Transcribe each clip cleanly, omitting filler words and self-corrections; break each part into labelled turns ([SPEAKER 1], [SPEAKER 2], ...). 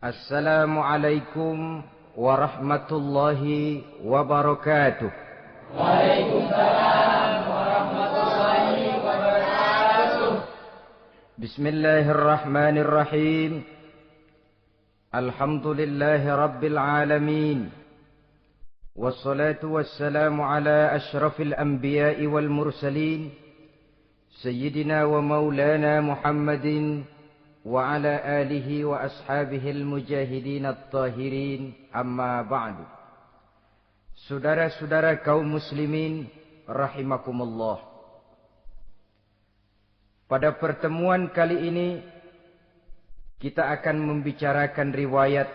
[SPEAKER 1] Assalamualaikum warahmatullahi wabarakatuh.
[SPEAKER 2] Waalaikumsalam warahmatullahi wabarakatuh.
[SPEAKER 1] Bismillahirrahmanirrahim. Alhamdulillahi rabbil alamin. Wassalatu wassalamu ala ashrafil anbiya'i wal mursalin. Sayyidina wa maulana Muhammadin wa ala alihi wa ashabihil mujahidin at-tahirin, amma ba'du. Saudara-saudara kaum muslimin rahimakumullah. Pada pertemuan kali ini kita akan membicarakan riwayat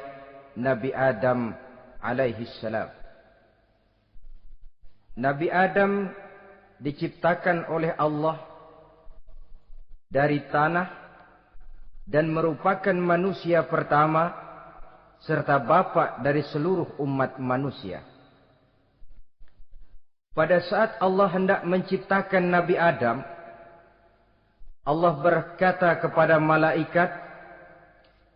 [SPEAKER 1] Nabi Adam alaihi salam. Nabi Adam diciptakan oleh Allah dari tanah dan merupakan manusia pertama serta bapa dari seluruh umat manusia. Pada saat Allah hendak menciptakan Nabi Adam, Allah berkata kepada malaikat,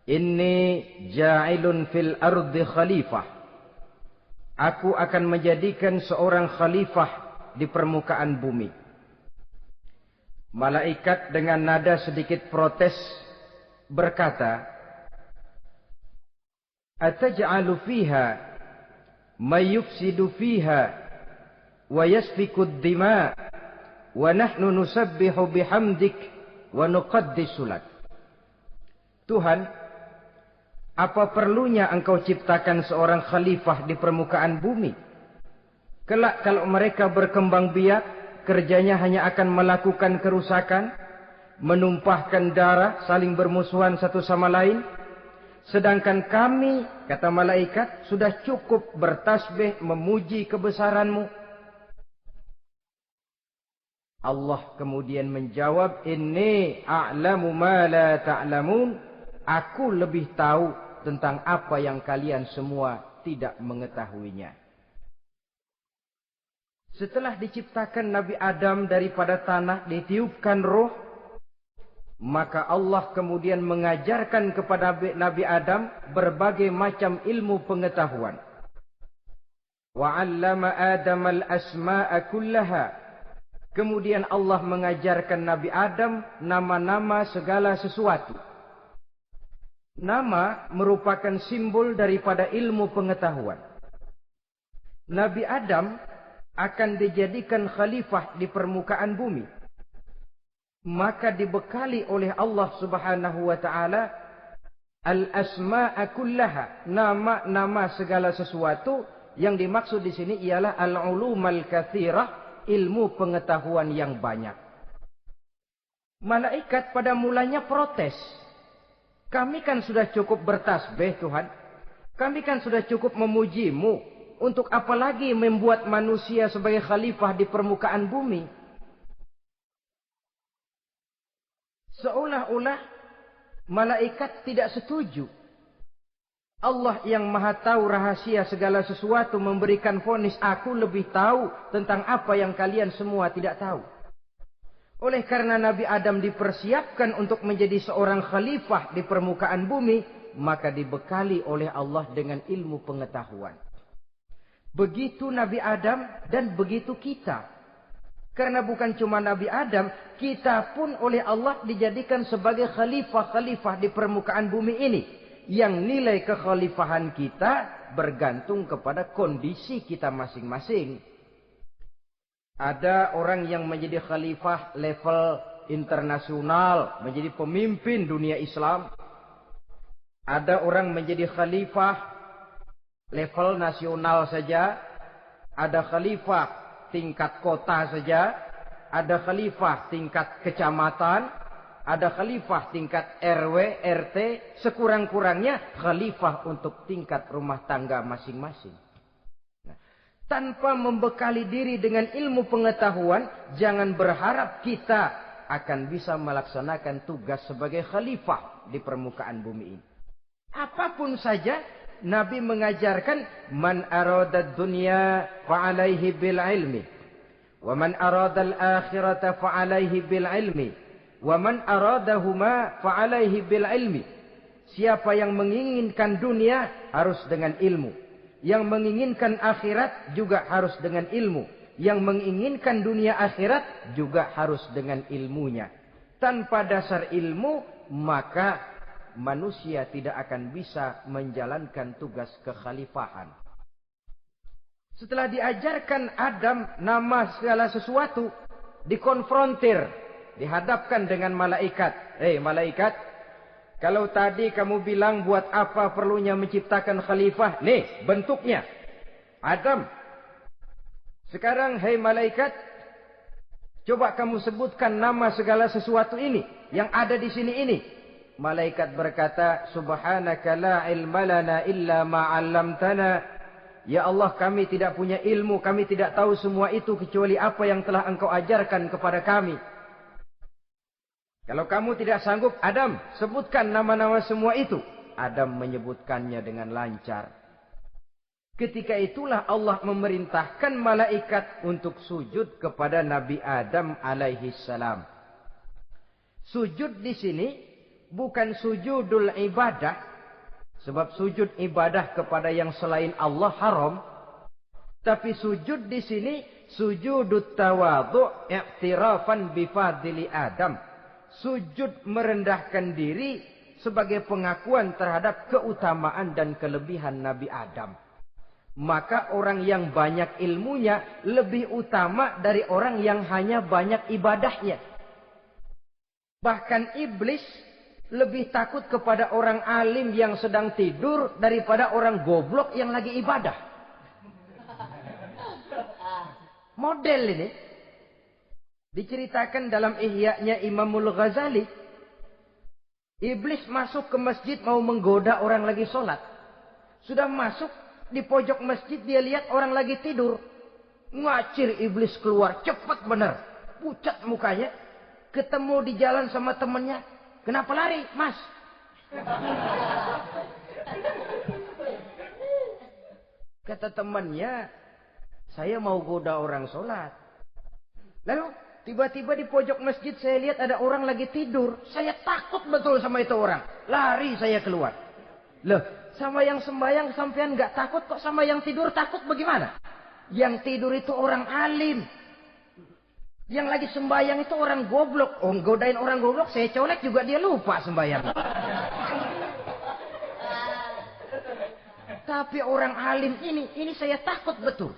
[SPEAKER 1] "Inni ja'ilun fil ardi khalifah." Aku akan menjadikan seorang khalifah di permukaan bumi. Malaikat dengan nada sedikit protes berkata, "Ataj'alu fiha may yufsidu fiha wa yasfiku ad-dima wa nahnu nusabbihu bihamdik wa nuqaddisu lak." Tuhan, apa perlunya engkau ciptakan seorang khalifah di permukaan bumi? Kelak kalau mereka berkembang biak, kerjanya hanya akan melakukan kerusakan, menumpahkan darah, saling bermusuhan satu sama lain. Sedangkan kami, kata malaikat, sudah cukup bertasbih memuji kebesaranmu. Allah kemudian menjawab, "Inni a'lamu ma la ta'lamun." Aku lebih tahu tentang apa yang kalian semua tidak mengetahuinya. Setelah diciptakan Nabi Adam daripada tanah, ditiupkan roh, maka Allah kemudian mengajarkan kepada Nabi Adam berbagai macam ilmu pengetahuan. Wa 'allama Adam al-asma'a kullaha. Kemudian Allah mengajarkan Nabi Adam nama-nama segala sesuatu. Nama merupakan simbol daripada ilmu pengetahuan. Nabi Adam akan dijadikan khalifah di permukaan bumi. Maka dibekali oleh Allah Subhanahu wa taala al-asma'a kullaha, nama-nama segala sesuatu. Yang dimaksud di sini ialah al-ulumal katsirah, ilmu pengetahuan yang banyak. Malaikat pada mulanya protes. Kami kan sudah cukup bertasbih Tuhan. Kami kan sudah cukup memujimu. Untuk apa lagi membuat manusia sebagai khalifah di permukaan bumi? Seolah-olah malaikat tidak setuju. Allah yang maha tahu rahasia segala sesuatu memberikan vonis, aku lebih tahu tentang apa yang kalian semua tidak tahu. Oleh karena Nabi Adam dipersiapkan untuk menjadi seorang khalifah di permukaan bumi, maka dibekali oleh Allah dengan ilmu pengetahuan. Begitu Nabi Adam dan begitu kita. Karena bukan cuma Nabi Adam, kita pun oleh Allah dijadikan sebagai khalifah-khalifah di permukaan bumi ini. Yang nilai kekhalifahan kita bergantung kepada kondisi kita masing-masing. Ada orang yang menjadi khalifah level internasional, menjadi pemimpin dunia Islam. Ada orang menjadi khalifah level nasional saja. Ada khalifah tingkat kota saja. Ada khalifah tingkat kecamatan. Ada khalifah tingkat RW, RT. Sekurang-kurangnya khalifah untuk tingkat rumah tangga masing-masing. Nah, tanpa membekali diri dengan ilmu pengetahuan, jangan berharap kita akan bisa melaksanakan tugas sebagai khalifah di permukaan bumi ini. Apapun saja, Nabi mengajarkan, man aradad dunya fa'alaihi bil ilmi. Wa man aradal akhirata fa'alaihi bil ilmi. Wa man aradahuma fa'alaihi bil ilmi. Siapa yang menginginkan dunia harus dengan ilmu. Yang menginginkan akhirat juga harus dengan ilmu. Yang menginginkan dunia akhirat juga harus dengan ilmunya. Tanpa dasar ilmu, maka manusia tidak akan bisa menjalankan tugas kekhalifahan. Setelah diajarkan Adam nama segala sesuatu, dikonfrontir. Dihadapkan dengan malaikat. Malaikat, kalau tadi kamu bilang buat apa perlunya menciptakan khalifah? Nih bentuknya. Adam. Sekarang malaikat, coba kamu sebutkan nama segala sesuatu ini. Yang ada di sini ini. Malaikat berkata, Subhanaka la ilma lana illa ma'allamtana. Ya Allah, kami tidak punya ilmu. Kami tidak tahu semua itu kecuali apa yang telah engkau ajarkan kepada kami. Kalau kamu tidak sanggup, Adam, sebutkan nama-nama semua itu. Adam menyebutkannya dengan lancar. Ketika itulah Allah memerintahkan malaikat untuk sujud kepada Nabi Adam alaihi salam. Sujud di sini bukan sujudul ibadah. Sebab sujud ibadah kepada yang selain Allah haram. Tapi sujud di sini sujudut tawadhu' i'tirafan bifadili Adam. Sujud merendahkan diri sebagai pengakuan terhadap keutamaan dan kelebihan Nabi Adam. Maka orang yang banyak ilmunya lebih utama dari orang yang hanya banyak ibadahnya. Bahkan iblis lebih takut kepada orang alim yang sedang tidur daripada orang goblok yang lagi ibadah. Model ini diceritakan dalam Ihya-nya Imamul Ghazali. Iblis masuk ke masjid mau menggoda orang lagi sholat. Sudah masuk di pojok masjid, dia lihat orang lagi tidur. Ngacir iblis keluar, cepat benar. Pucat mukanya. Ketemu di jalan sama temannya. Kenapa lari, Mas? Kata temannya, saya mau goda orang sholat. Lalu tiba-tiba di pojok masjid saya lihat ada orang lagi tidur. Saya takut betul sama itu orang. Lari saya keluar. Loh, sama yang sembahyang sampean nggak takut, kok sama yang tidur takut bagaimana? Yang tidur itu orang alim. Yang lagi sembahyang itu orang goblok. Oh, godain orang goblok, saya colek juga dia lupa sembahyang. Tapi orang alim ini saya takut betul.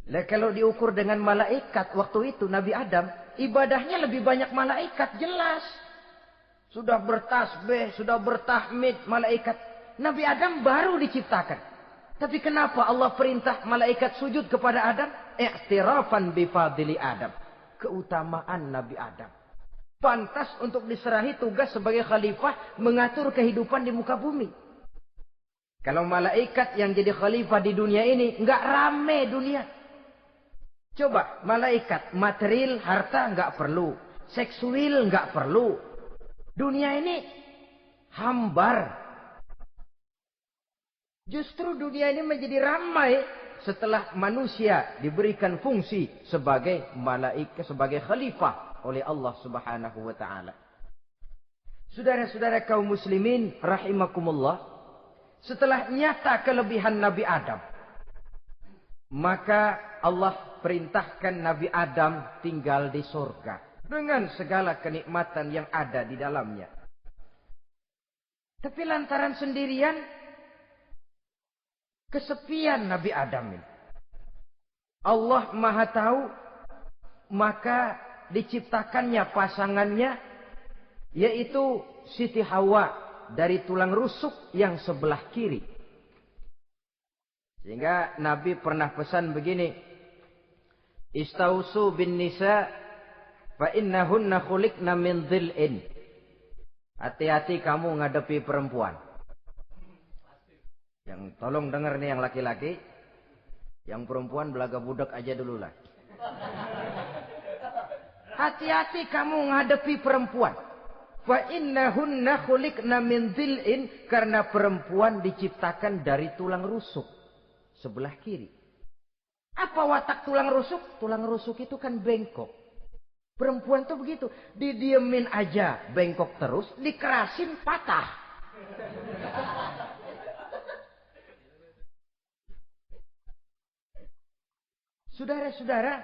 [SPEAKER 1] Lah kalau diukur dengan malaikat waktu itu Nabi Adam, ibadahnya lebih banyak malaikat, jelas. Sudah bertasbih, sudah bertahmid malaikat. Nabi Adam baru diciptakan. Tapi kenapa Allah perintah malaikat sujud kepada Adam? I'tirafan bifadili Adam. Keutamaan Nabi Adam. Pantas untuk diserahi tugas sebagai khalifah mengatur kehidupan di muka bumi. Kalau malaikat yang jadi khalifah di dunia ini, enggak rame dunia. Coba, malaikat, material, harta enggak perlu. Seksual enggak perlu. Dunia ini hambar. Justru dunia ini menjadi ramai setelah manusia diberikan fungsi sebagai malaikat, sebagai khalifah oleh Allah Subhanahu wa taala. Saudara-saudara kaum muslimin rahimakumullah, setelah nyata kelebihan Nabi Adam, maka Allah perintahkan Nabi Adam tinggal di surga dengan segala kenikmatan yang ada di dalamnya. Tapi lantaran sendirian, kesepian Nabi Adam ini. Allah Maha tahu, maka diciptakannya pasangannya, yaitu Siti Hawa dari tulang rusuk yang sebelah kiri. Sehingga Nabi pernah pesan begini, Istausu bin nisa fa innahunna khuliqna min dhil'in. Hati-hati kamu ngadepi perempuan. Yang tolong dengar nih yang laki-laki. Yang perempuan belaga budak aja dulu lah. Hati-hati kamu ngadepi perempuan. Fa innahunna khuliqna min dhil'in, karena perempuan diciptakan dari tulang rusuk sebelah kiri. Apa watak tulang rusuk? Tulang rusuk itu kan bengkok. Perempuan tuh begitu, didiemin aja bengkok terus, dikerasin patah. Saudara-saudara,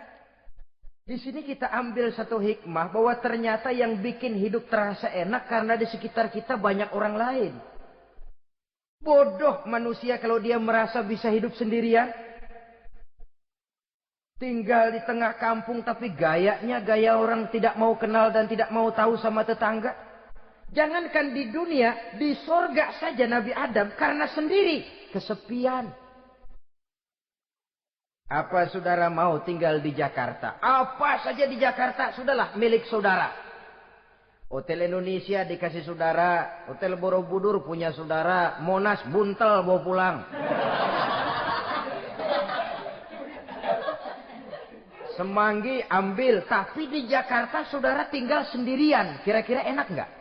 [SPEAKER 1] di sini kita ambil satu hikmah bahwa ternyata yang bikin hidup terasa enak karena di sekitar kita banyak orang lain. Bodoh manusia kalau dia merasa bisa hidup sendirian. Tinggal di tengah kampung tapi gayanya gaya orang tidak mau kenal dan tidak mau tahu sama tetangga. Jangankan di dunia, di sorga saja Nabi Adam karena sendiri, kesepian. Apa saudara mau tinggal di Jakarta? Apa saja di Jakarta, sudahlah milik saudara. Hotel Indonesia dikasih saudara, Hotel Borobudur punya saudara, Monas buntel bawa pulang. Semanggi ambil, tapi di Jakarta saudara tinggal sendirian. Kira-kira enak nggak?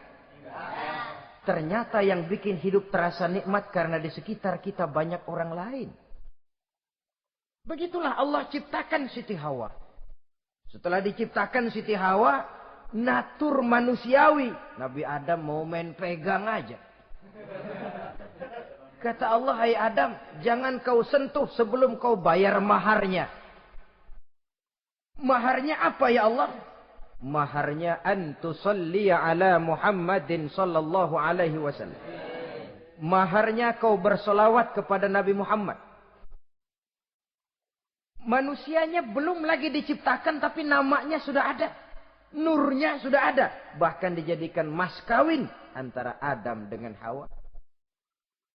[SPEAKER 1] Ternyata yang bikin hidup terasa nikmat karena di sekitar kita banyak orang lain. Begitulah Allah ciptakan Siti Hawa. Setelah diciptakan Siti Hawa, natur manusiawi. Nabi Adam mau main pegang aja. Kata Allah, hai Adam, jangan kau sentuh sebelum kau bayar maharnya. Maharnya apa ya Allah? Maharnya antusalliya ala Muhammadin sallallahu alaihi wasallam. Maharnya kau bersolawat kepada Nabi Muhammad. Manusianya belum lagi diciptakan tapi namanya sudah ada. Nurnya sudah ada. Bahkan dijadikan mas kawin antara Adam dengan Hawa.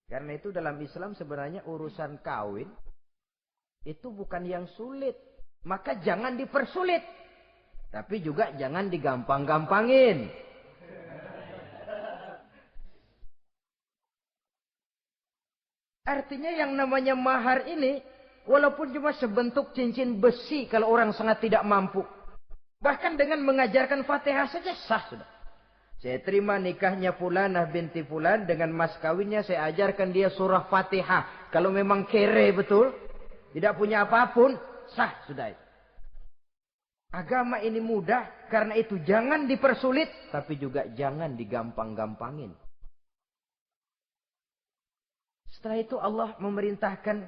[SPEAKER 1] Karena itu dalam Islam sebenarnya urusan kawin itu bukan yang sulit. Maka jangan dipersulit. Tapi juga jangan digampang-gampangin. Artinya yang namanya mahar ini, walaupun cuma sebentuk cincin besi kalau orang sangat tidak mampu. Bahkan dengan mengajarkan Fatihah saja sah sudah. Saya terima nikahnya Fulanah binti Fulan, dengan mas kawinnya saya ajarkan dia surah Fatihah. Kalau memang kere betul, tidak punya apapun, sah sudah itu. Agama ini mudah, karena itu jangan dipersulit, tapi juga jangan digampang-gampangin. Setelah itu Allah memerintahkan,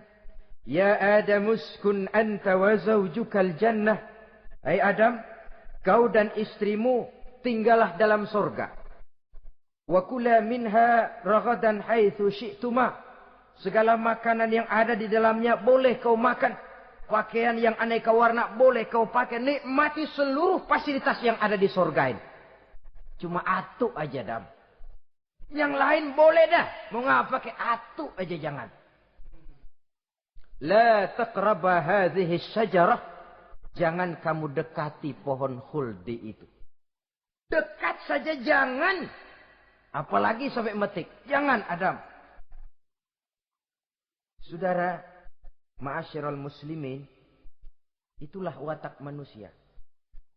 [SPEAKER 1] Ya Adam uskun anta wa zawjukal jannah. Hai Adam, kau dan istrimu tinggallah dalam surga. Wa kula minha ragadan haitsu syi'tuma. Segala makanan yang ada di dalamnya boleh kau makan. Pakaian yang aneka warna boleh kau pakai. Nikmati seluruh fasilitas yang ada di surga ini. Cuma atu aja Adam. Yang lain boleh dah. Mau ngapa pakai atu aja jangan. La taqraba hadhihi syajarah. Jangan kamu dekati pohon khuldi itu. Dekat saja jangan. Apalagi sampai metik. Jangan Adam. Saudara, ma'asyiral muslimin, itulah watak manusia.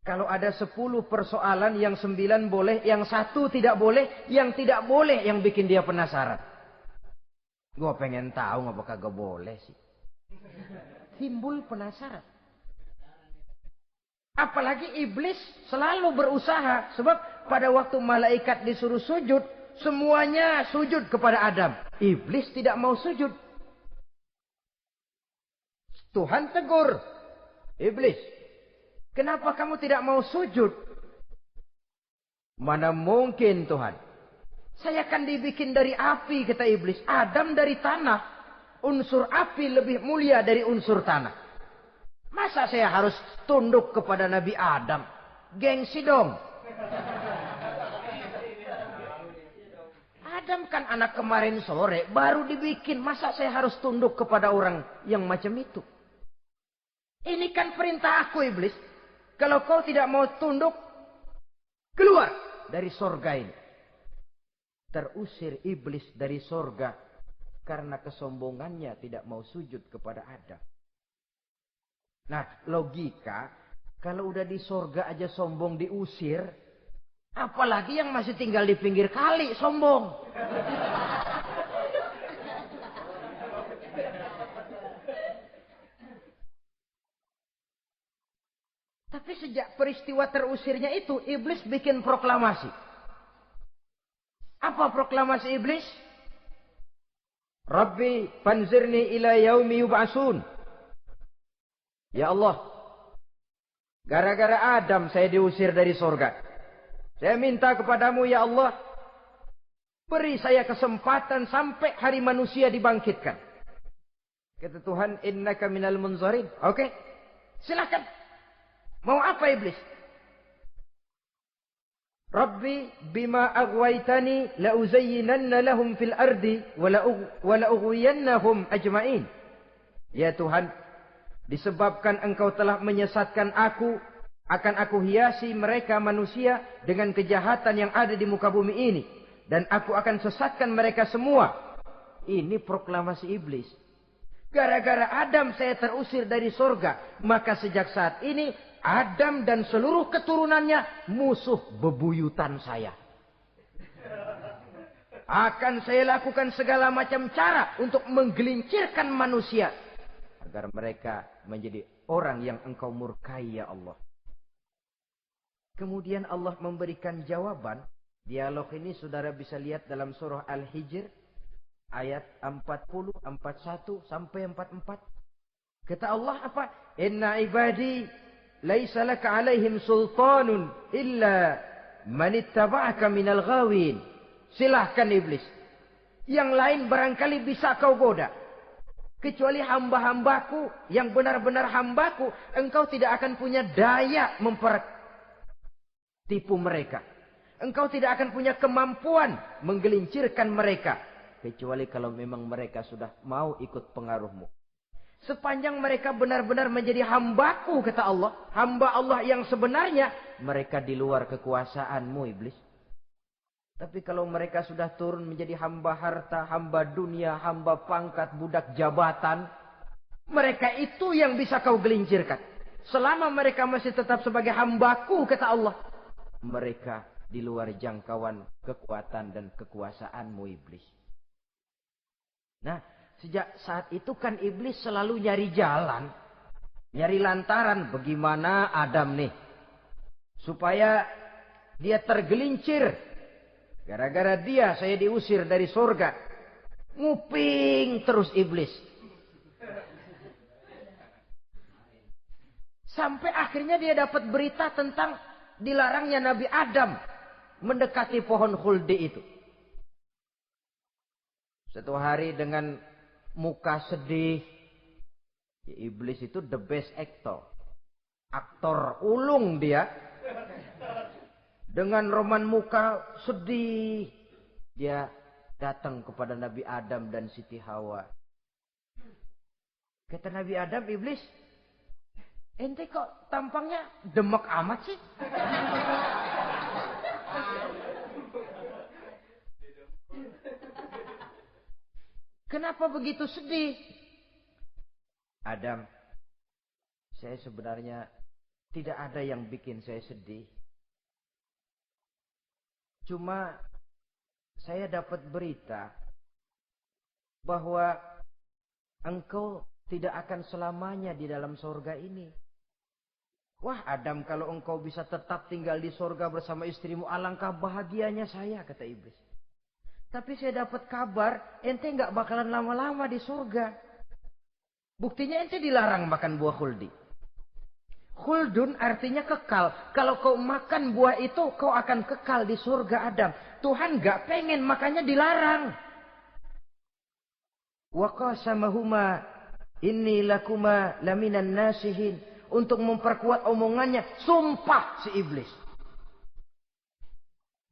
[SPEAKER 1] Kalau ada 10 persoalan, yang 9 boleh, yang 1 tidak boleh, yang tidak boleh yang bikin dia penasaran. Gua pengen tahu ngapa kagak boleh sih. timbul penasaran. Apalagi iblis selalu berusaha. Sebab pada waktu malaikat disuruh sujud, semuanya sujud kepada Adam. Iblis tidak mau sujud. Tuhan tegur iblis, kenapa kamu tidak mau sujud? Mana mungkin Tuhan, saya kan dibikin dari api, kata iblis. Adam dari tanah. Unsur api lebih mulia dari unsur tanah. Masa saya harus tunduk kepada Nabi Adam? Gengsi dong. Adam kan anak kemarin sore, baru dibikin. Masa saya harus tunduk kepada orang yang macam itu? Ini kan perintah aku, iblis. Kalau kau tidak mau tunduk, keluar dari sorga ini. Terusir iblis dari sorga karena kesombongannya tidak mau sujud kepada Adam. Nah, logika, kalau udah di sorga aja sombong diusir, apalagi yang masih tinggal di pinggir kali sombong. Tapi sejak peristiwa terusirnya itu, iblis bikin proklamasi. Apa proklamasi iblis? Rabbi fanzirni ila yaumi yub'asun. Ya Allah, gara-gara Adam saya diusir dari sorga. Saya minta kepadamu ya Allah, beri saya kesempatan sampai hari manusia dibangkitkan. Kata Tuhan, innaka minal munzarin. Oke, silakan. Mau apa iblis? Rabbi bima aghwaytani la uzayyinanna lahum fil ardi wa la ughwiyannahum ajma'in. Ya Tuhan, disebabkan engkau telah menyesatkan aku, akan aku hiasi mereka manusia dengan kejahatan yang ada di muka bumi ini. Dan aku akan sesatkan mereka semua. Ini proklamasi iblis. Gara-gara Adam saya terusir dari sorga. Maka sejak saat ini Adam dan seluruh keturunannya musuh bebuyutan saya. Akan saya lakukan segala macam cara untuk menggelincirkan manusia. Agar mereka menjadi orang yang engkau murkai ya Allah. Kemudian Allah memberikan jawaban. Dialog ini saudara bisa lihat dalam surah Al-Hijr. Ayat 40, 41 sampai 44. Kata Allah apa? Inna ibadi laisa laka alaihim sultanun illa manittaba'aka minal ghawin. Silahkan iblis. Yang lain barangkali bisa kau goda. Kecuali hamba-hambaku yang benar-benar hambaku, engkau tidak akan punya daya mempertipu mereka. Engkau tidak akan punya kemampuan menggelincirkan mereka. Kecuali kalau memang mereka sudah mau ikut pengaruhmu. Sepanjang mereka benar-benar menjadi hambaku, kata Allah. Hamba Allah yang sebenarnya, mereka di luar kekuasaanmu iblis. Tapi kalau mereka sudah turun menjadi hamba harta, hamba dunia, hamba pangkat, budak jabatan. Mereka itu yang bisa kau gelincirkan. Selama mereka masih tetap sebagai hambaku, kata Allah. Mereka di luar jangkauan kekuatan dan kekuasaanmu iblis. Nah, sejak saat itu kan iblis selalu nyari jalan. Nyari lantaran bagaimana Adam nih. Supaya dia tergelincir. Gara-gara dia saya diusir dari surga. Nguping terus iblis. Sampai akhirnya dia dapat berita tentang dilarangnya Nabi Adam mendekati pohon khuldi itu. Satu hari dengan muka sedih. Ya, iblis itu the best actor. Aktor ulung dia. Dengan roman muka sedih. Dia datang kepada Nabi Adam dan Siti Hawa. Kata Nabi Adam, iblis. Ente kok tampangnya demek amat sih? Kenapa begitu sedih? Adam, saya sebenarnya tidak ada yang bikin saya sedih. Cuma saya dapat berita bahwa engkau tidak akan selamanya di dalam surga ini. Wah Adam, kalau engkau bisa tetap tinggal di surga bersama istrimu, alangkah bahagianya saya, kata iblis. Tapi saya dapat kabar, ente nggak bakalan lama-lama di surga. Buktinya ente dilarang makan buah khuldi. Khuldun artinya kekal. Kalau kau makan buah itu, kau akan kekal di surga Adam. Tuhan nggak pengen, makanya dilarang. Wa qasamahuma inni lakuma laminan nasihin. Untuk memperkuat omongannya, sumpah si iblis.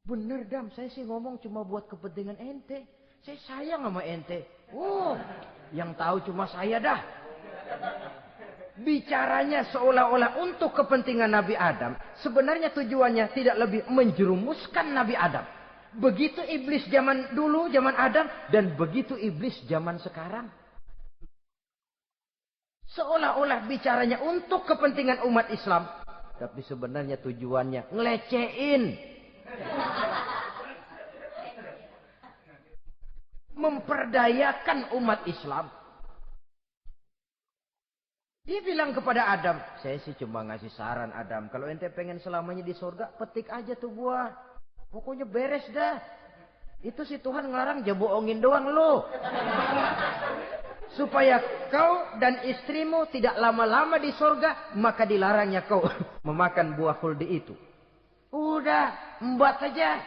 [SPEAKER 1] Bener Dam, saya sih ngomong cuma buat kepentingan ente. Saya sayang sama ente. Yang tahu cuma saya dah. Bicaranya seolah-olah untuk kepentingan Nabi Adam. Sebenarnya tujuannya tidak lebih menjerumuskan Nabi Adam. Begitu iblis zaman dulu, zaman Adam. Dan begitu iblis zaman sekarang. Seolah-olah bicaranya untuk kepentingan umat Islam. Tapi sebenarnya tujuannya ngelecehin. Memperdayakan umat Islam. Dia bilang kepada Adam, saya sih cuma ngasih saran Adam. Kalau ente pengen selamanya di surga, petik aja tuh buah. Pokoknya beres dah. Itu si Tuhan ngelarang, bohongin doang lo. Supaya kau dan istrimu tidak lama-lama di surga, maka dilarangnya kau memakan buah khuldi itu. Udah, embat saja.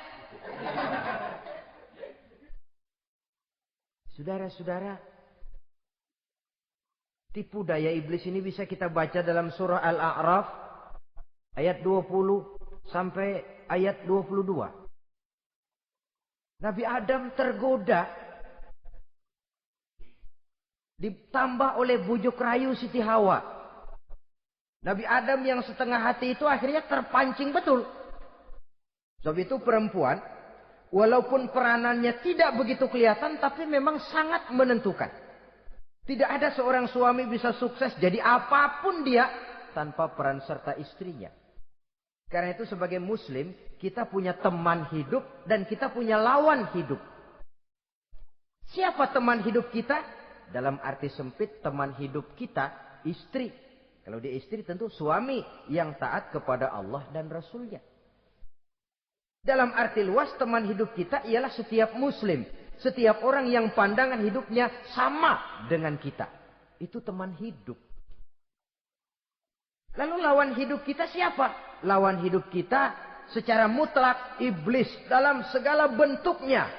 [SPEAKER 1] Saudara-saudara, tipu daya iblis ini bisa kita baca dalam surah Al-A'raf ayat 20 sampai ayat 22. Nabi Adam tergoda, ditambah oleh bujuk rayu Siti Hawa. Nabi Adam yang setengah hati itu akhirnya terpancing betul. Sebab itu perempuan, walaupun peranannya tidak begitu kelihatan, tapi memang sangat menentukan. Tidak ada seorang suami bisa sukses jadi apapun dia tanpa peran serta istrinya. Karena itu sebagai muslim, kita punya teman hidup dan kita punya lawan hidup. Siapa teman hidup kita? Dalam arti sempit, teman hidup kita istri. Kalau dia istri tentu suami yang taat kepada Allah dan Rasulnya. Dalam arti luas, teman hidup kita ialah setiap muslim. Setiap orang yang pandangan hidupnya sama dengan kita. Itu teman hidup. Lalu lawan hidup kita siapa? Lawan hidup kita secara mutlak iblis dalam segala bentuknya.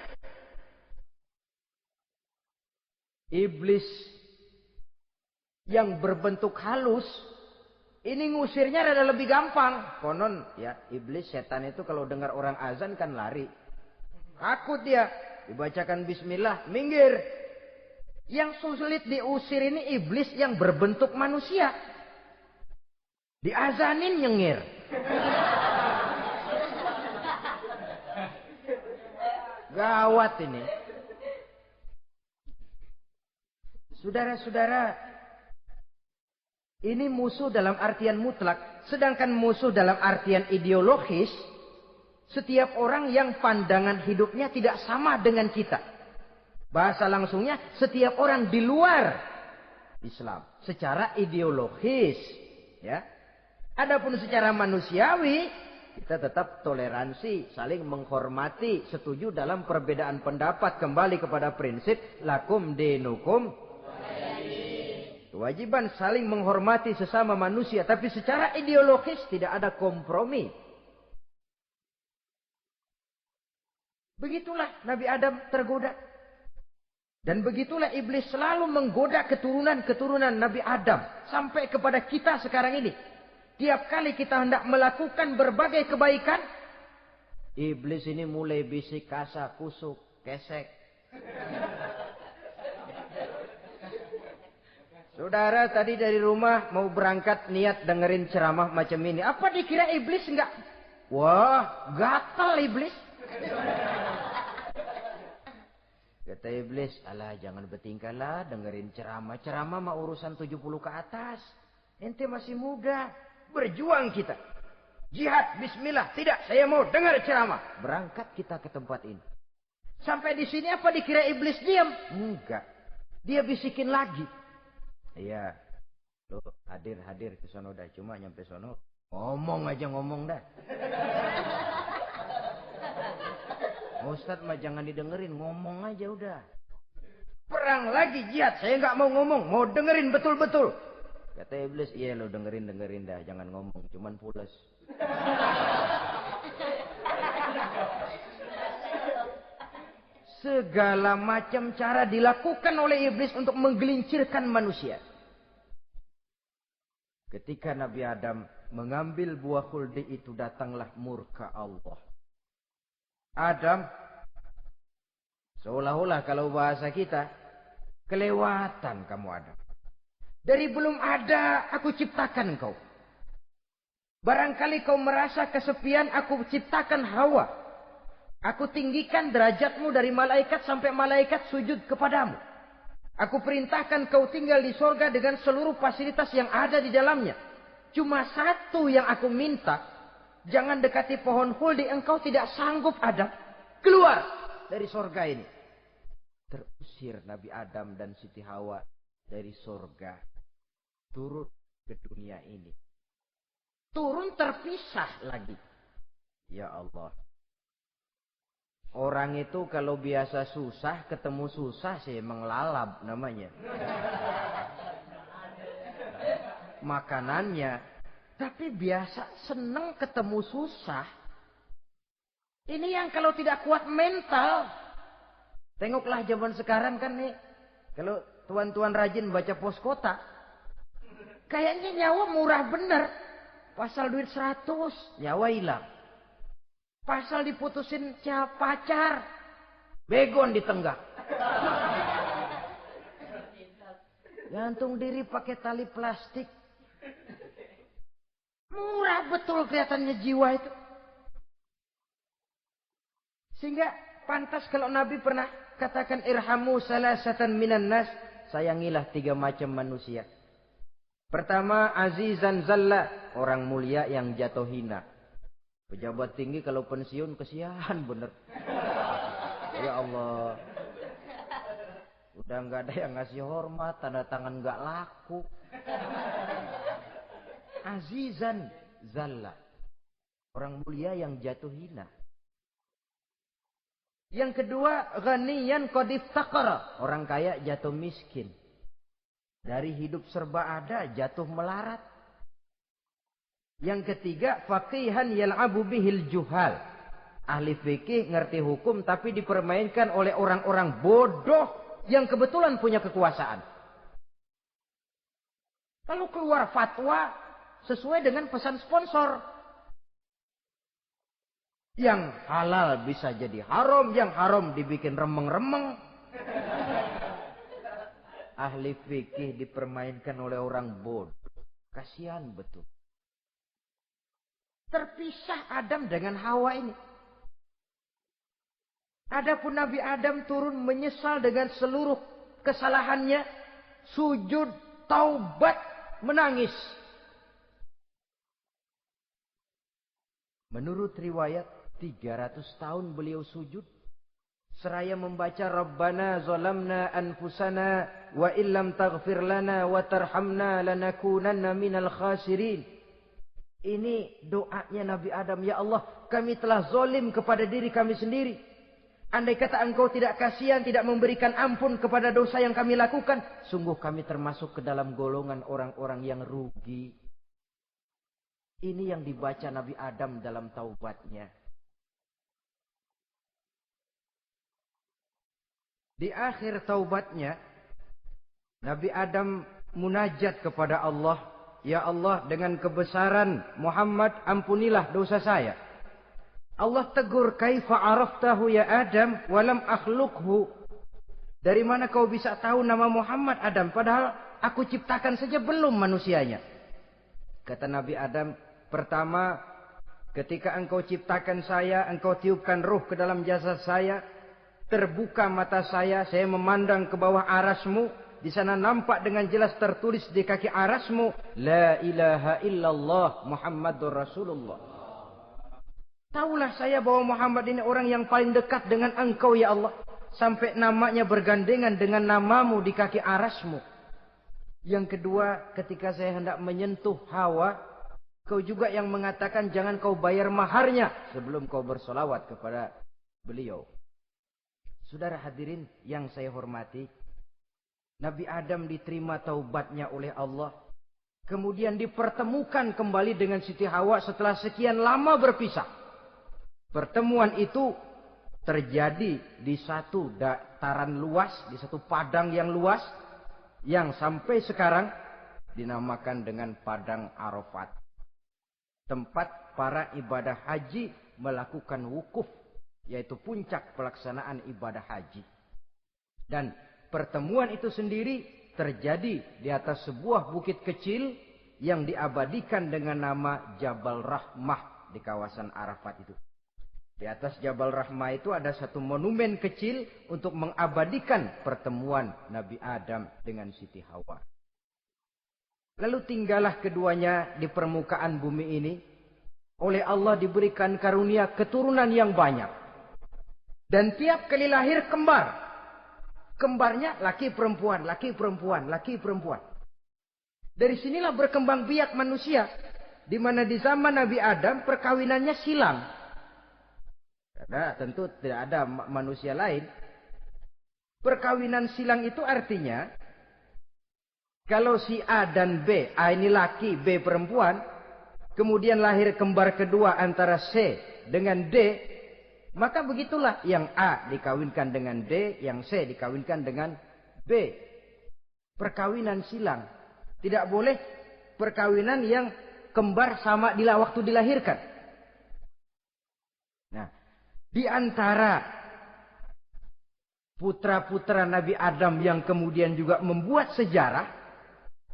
[SPEAKER 1] Iblis yang berbentuk halus, ini ngusirnya rada lebih gampang. Konon ya, iblis setan itu kalau dengar orang azan kan lari. Takut dia. Dibacakan bismillah, minggir. Yang sulit diusir ini iblis yang berbentuk manusia. Diazanin nyengir. Gawat ini. Saudara-saudara, ini musuh dalam artian mutlak. Sedangkan musuh dalam artian ideologis, setiap orang yang pandangan hidupnya tidak sama dengan kita. Bahasa langsungnya, setiap orang di luar Islam. Secara ideologis. Ya. Adapun secara manusiawi, kita tetap toleransi, saling menghormati, setuju dalam perbedaan pendapat. Kembali kepada prinsip, lakum dinukum. Kewajiban saling menghormati sesama manusia. Tapi secara ideologis tidak ada kompromi. Begitulah Nabi Adam tergoda. Dan begitulah iblis selalu menggoda keturunan-keturunan Nabi Adam. Sampai kepada kita sekarang ini. Tiap kali kita hendak melakukan berbagai kebaikan, iblis ini mulai bisik, kasar, kusuk, kesek. Saudara tadi dari rumah mau berangkat niat dengerin ceramah macam ini. Apa dikira iblis enggak? Wah, gatal iblis. Kata iblis, alah jangan bertingkahlah dengerin ceramah. Ceramah mah urusan 70 ke atas. Ente masih muda. Berjuang kita. Jihad, bismillah. Tidak, saya mau dengar ceramah. Berangkat kita ke tempat ini. Sampai di sini apa dikira iblis diam? Enggak. Dia bisikin lagi. Iya. Lu hadir ke sono dah. Cuma nyampe sono ngomong aja ngomong dah. Ustadz mah jangan didengerin, ngomong aja udah. Perang lagi jihad, saya nggak mau ngomong, mau dengerin betul-betul. Kata iblis, iya lo dengerin dah, jangan ngomong, cuman pules. Segala macam cara dilakukan oleh iblis untuk menggelincirkan manusia. Ketika Nabi Adam mengambil buah khuldi itu, datanglah murka Allah. Adam, seolah-olah kalau bahasa kita, kelewatan kamu Adam. Dari belum ada aku ciptakan kau. Barangkali kau merasa kesepian, aku ciptakan Hawa. Aku tinggikan derajatmu dari malaikat sampai malaikat sujud kepadamu. Aku perintahkan kau tinggal di sorga dengan seluruh fasilitas yang ada di dalamnya. Cuma satu yang aku minta, jangan dekati pohon khuldi, engkau tidak sanggup Adam. Keluar dari sorga ini. Terusir Nabi Adam dan Siti Hawa dari sorga. Turun ke dunia ini. Turun terpisah lagi. Ya Allah. Orang itu kalau biasa susah, ketemu susah sih menglalap namanya. Makanannya. Tapi biasa seneng ketemu susah. Ini yang kalau tidak kuat mental. Tengoklah zaman sekarang kan nih. Kalau tuan-tuan rajin baca pos kota. Kayaknya nyawa murah bener. Pasal duit 100, nyawa hilang. Pasal diputusin pacar, begon ditenggak. Gantung diri pakai tali plastik. Murah betul kelihatannya jiwa itu. Sehingga pantas kalau Nabi pernah katakan irhamu salasatan minan nas, sayangilah 3 macam manusia. Pertama, azizan zalla, orang mulia yang jatuh hina. Pejabat tinggi kalau pensiun kesian bener. Ya Allah. Udah nggak ada yang ngasih hormat, tanda tangan nggak laku. Azizan zalla. Orang mulia yang jatuh hina. Yang kedua, ghaniyan qad iftaqara. Orang kaya jatuh miskin. Dari hidup serba ada jatuh melarat. Yang ketiga, faqihan yal'abu bihil juhal. Ahli fikih ngerti hukum tapi dipermainkan oleh orang-orang bodoh yang kebetulan punya kekuasaan. Lalu keluar fatwa sesuai dengan pesan sponsor. Yang halal bisa jadi haram, yang haram dibikin remeng-remeng. Ahli fikih dipermainkan oleh orang bodoh. Kasihan betul. Terpisah Adam dengan Hawa ini. Adapun Nabi Adam turun menyesal dengan seluruh kesalahannya. Sujud, taubat, menangis. Menurut riwayat, 300 tahun beliau sujud. Seraya membaca Rabbana zalamna anfusana wa illam taghfir lana wa tarhamna lanakunanna minal khasirin. Ini doanya Nabi Adam. Ya Allah, kami telah zalim kepada diri kami sendiri. Andai kata engkau tidak kasihan, tidak memberikan ampun kepada dosa yang kami lakukan, sungguh kami termasuk ke dalam golongan orang-orang yang rugi. Ini yang dibaca Nabi Adam dalam taubatnya. Di akhir taubatnya, Nabi Adam munajat kepada Allah. Ya Allah, dengan kebesaran Muhammad, ampunilah dosa saya. Allah tegur, kaifa araftahu ya Adam walam akhluqhu. Dari mana kau bisa tahu nama Muhammad Adam, padahal aku ciptakan saja belum manusianya. Kata Nabi Adam, pertama, ketika engkau ciptakan saya, engkau tiupkan ruh ke dalam jasad saya, terbuka mata saya memandang ke bawah arasmu. Di sana nampak dengan jelas tertulis di kaki arasmu, La ilaha illallah Muhammadur Rasulullah. Taulah saya bahwa Muhammad ini orang yang paling dekat dengan engkau ya Allah. Sampai namanya bergandengan dengan namamu di kaki arasmu. Yang kedua, ketika saya hendak menyentuh Hawa, kau juga yang mengatakan jangan kau bayar maharnya sebelum kau bersolawat kepada beliau. Saudara hadirin yang saya hormati, Nabi Adam diterima taubatnya oleh Allah. Kemudian dipertemukan kembali dengan Siti Hawa setelah sekian lama berpisah. Pertemuan itu terjadi di satu dataran luas, di satu padang yang luas, yang sampai sekarang dinamakan dengan Padang Arafat. Tempat para ibadah haji melakukan wukuf, yaitu puncak pelaksanaan ibadah haji. Dan pertemuan itu sendiri terjadi di atas sebuah bukit kecil yang diabadikan dengan nama Jabal Rahmah di kawasan Arafat itu. Di atas Jabal Rahmah itu ada satu monumen kecil untuk mengabadikan pertemuan Nabi Adam dengan Siti Hawa. Lalu tinggallah keduanya di permukaan bumi ini. Oleh Allah diberikan karunia keturunan yang banyak. Dan tiap kali lahir kembar. Kembarnya laki perempuan, laki perempuan, laki perempuan. Dari sinilah berkembang biak manusia. Di mana di zaman Nabi Adam perkawinannya silang. Karena tentu tidak ada manusia lain. Perkawinan silang itu artinya, kalau si A dan B, A ini laki, B perempuan, kemudian lahir kembar kedua antara C dengan D, maka begitulah yang A dikawinkan dengan D, yang C dikawinkan dengan B. Perkawinan silang. Tidak boleh perkawinan yang kembar sama di waktu dilahirkan. Nah, di antara putra-putra Nabi Adam yang kemudian juga membuat sejarah,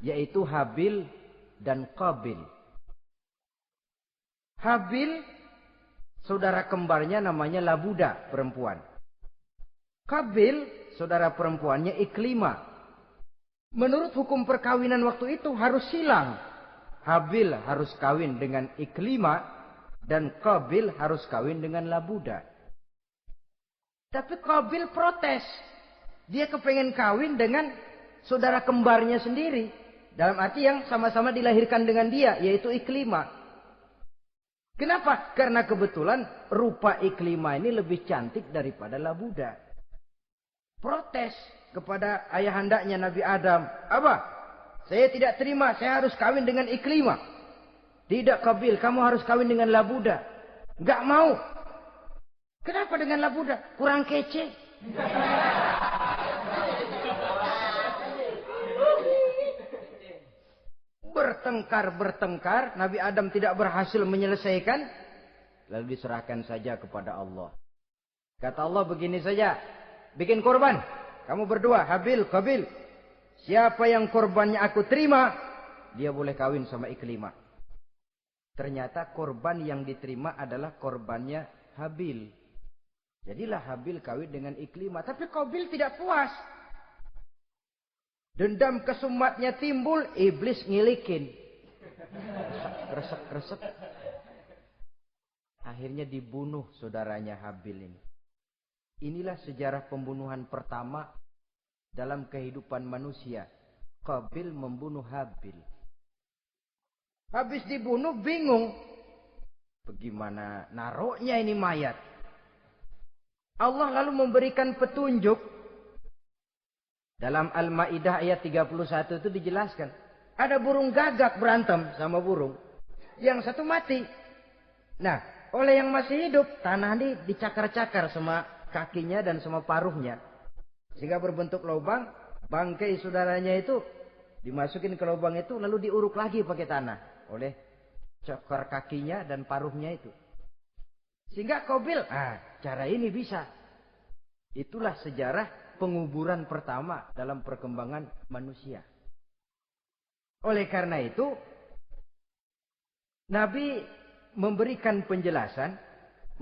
[SPEAKER 1] yaitu Habil dan Qabil. Habil, saudara kembarnya namanya Labuda, perempuan. Qabil, saudara perempuannya Iklimah. Menurut hukum perkawinan waktu itu harus silang. Habil harus kawin dengan Iklimah dan Qabil harus kawin dengan Labuda. Tapi Qabil protes. Dia kepengen kawin dengan saudara kembarnya sendiri. Dalam arti yang sama-sama dilahirkan dengan dia, yaitu Iklimah. Kenapa? Karena kebetulan rupa Iklimah ini lebih cantik daripada Labuda. Protes kepada ayahandanya Nabi Adam. Abah, saya tidak terima, saya harus kawin dengan Iklimah. Tidak Qabil, kamu harus kawin dengan Labuda. Enggak mau. Kenapa dengan Labuda? Kurang kece. Bertengkar, Nabi Adam tidak berhasil menyelesaikan. Lalu diserahkan saja kepada Allah. Kata Allah begini saja. Bikin korban. Kamu berdua, Habil, Qabil. Siapa yang korbannya aku terima, dia boleh kawin sama Iklimah. Ternyata korban yang diterima adalah korbannya Habil. Jadilah Habil kawin dengan Iklimah. Tapi Qabil tidak puas. Dendam kesumatnya timbul, iblis ngilikin. Resek. Akhirnya dibunuh saudaranya Habil ini. Inilah sejarah pembunuhan pertama dalam kehidupan manusia. Qabil membunuh Habil. Habis dibunuh bingung. Bagaimana naruhnya ini mayat? Allah lalu memberikan petunjuk. Dalam Al-Ma'idah ayat 31 itu dijelaskan. Ada burung gagak berantem sama burung. Yang satu mati. Nah, oleh yang masih hidup, tanah ini dicakar-cakar sama kakinya dan sama paruhnya. Sehingga berbentuk lubang. Bangkai saudaranya itu dimasukin ke lubang itu lalu diuruk lagi pakai tanah. Oleh cakar kakinya dan paruhnya itu. Sehingga Qabil, cara ini bisa. Itulah sejarah penguburan pertama dalam perkembangan manusia. Oleh karena itu, Nabi memberikan penjelasan,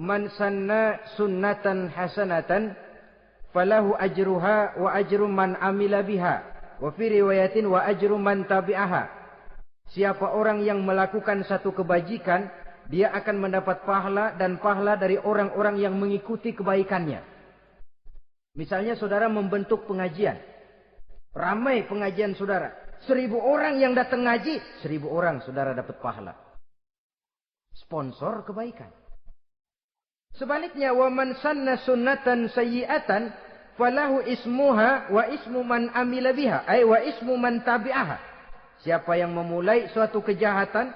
[SPEAKER 1] man sanna sunnatan hasanatan falahu ajruha wa ajru man amila biha wa fi riwayatin wa ajru man tabi'aha. Siapa orang yang melakukan satu kebajikan, dia akan mendapat pahala dan pahala dari orang-orang yang mengikuti kebaikannya. Misalnya saudara membentuk pengajian. Ramai pengajian saudara. 1000 orang yang datang ngaji, 1000 orang saudara dapat pahala. Sponsor kebaikan. Sebaliknya, wa man sanna sunnatan sayyi'atan falahu ismuha wa ismu man amila biha, ay wa ismu man tabi'aha. Siapa yang memulai suatu kejahatan,